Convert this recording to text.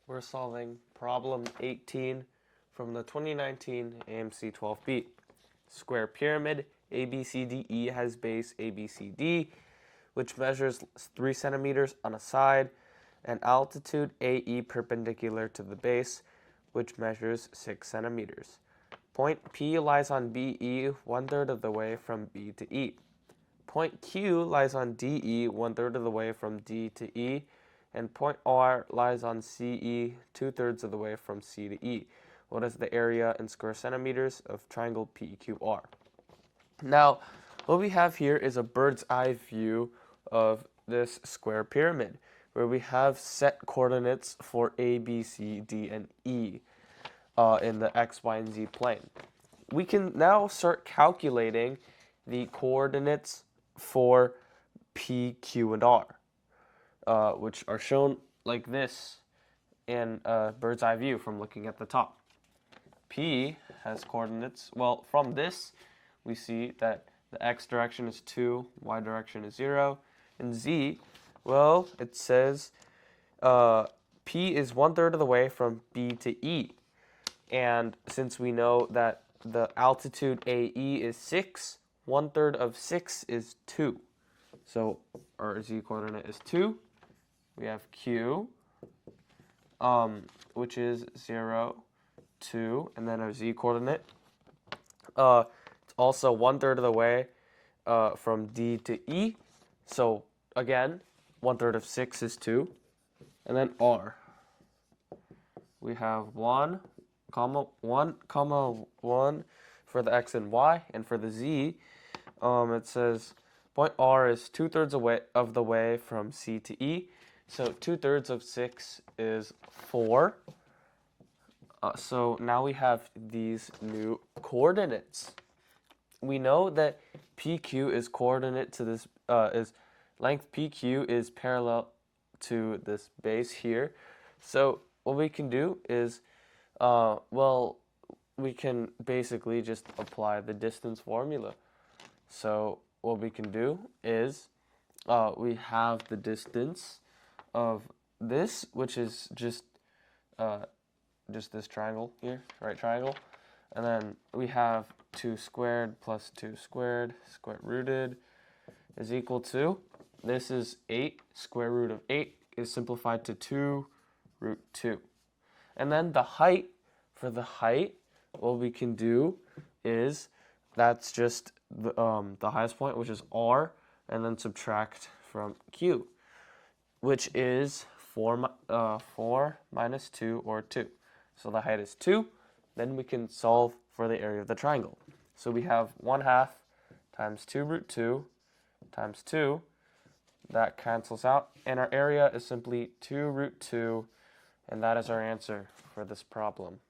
We're solving problem 18 from the 2019 AMC12B. Square pyramid, ABCDE has base ABCD, which measures 3 centimeters on a side, and altitude AE perpendicular to the base, which measures 6 centimeters. Point P lies on BE 1/3 of the way from B to E. Point Q lies on DE 1/3 of the way from D to E, and point R lies on CE 2/3 of the way from C to E. What is the area in square centimeters of triangle PQR? Now, what we have here is a bird's eye view of this square pyramid, where we have set coordinates for A, B, C, D, and E in the X, Y, and Z plane. We can now start calculating the coordinates for P, Q, and R, which are shown like this in a bird's eye view from looking at the top. P has coordinates, well, from this we see that the X direction is 2, Y direction is 0, and Z, well, it says P is 1/3 of the way from B to E, and since we know that the altitude AE is 6, 1/3 of 6 is 2. So our Z coordinate is 2. We have Q, which is 0, 2, and then our Z coordinate. It's also 1/3 of the way from D to E. So again, 1/3 of 6 is 2. And then R. We have 1, 1 for the X and Y, and for the Z, it says point R is 2/3 of the way from C to E. So 2/3 of 6 is 4. So now we have these new coordinates. We know that PQ is coordinate to this, is length PQ is parallel to this base here. So what we can do is, well, we can basically just apply the distance formula. So what we can do is we have the distance of this, which is just this triangle here, right triangle, and then we have 2 squared plus 2 squared, square rooted, is equal to, this is 8, square root of 8 is simplified to 2 root 2. And then the height, for the height, what we can do is, that's just the highest point, which is R, and then subtract from Q, which is 4 minus 2, or 2. So the height is 2. Then we can solve for the area of the triangle. So we have 1/2 times 2 root 2 times 2. That cancels out. And our area is simply 2 root 2. And that is our answer for this problem.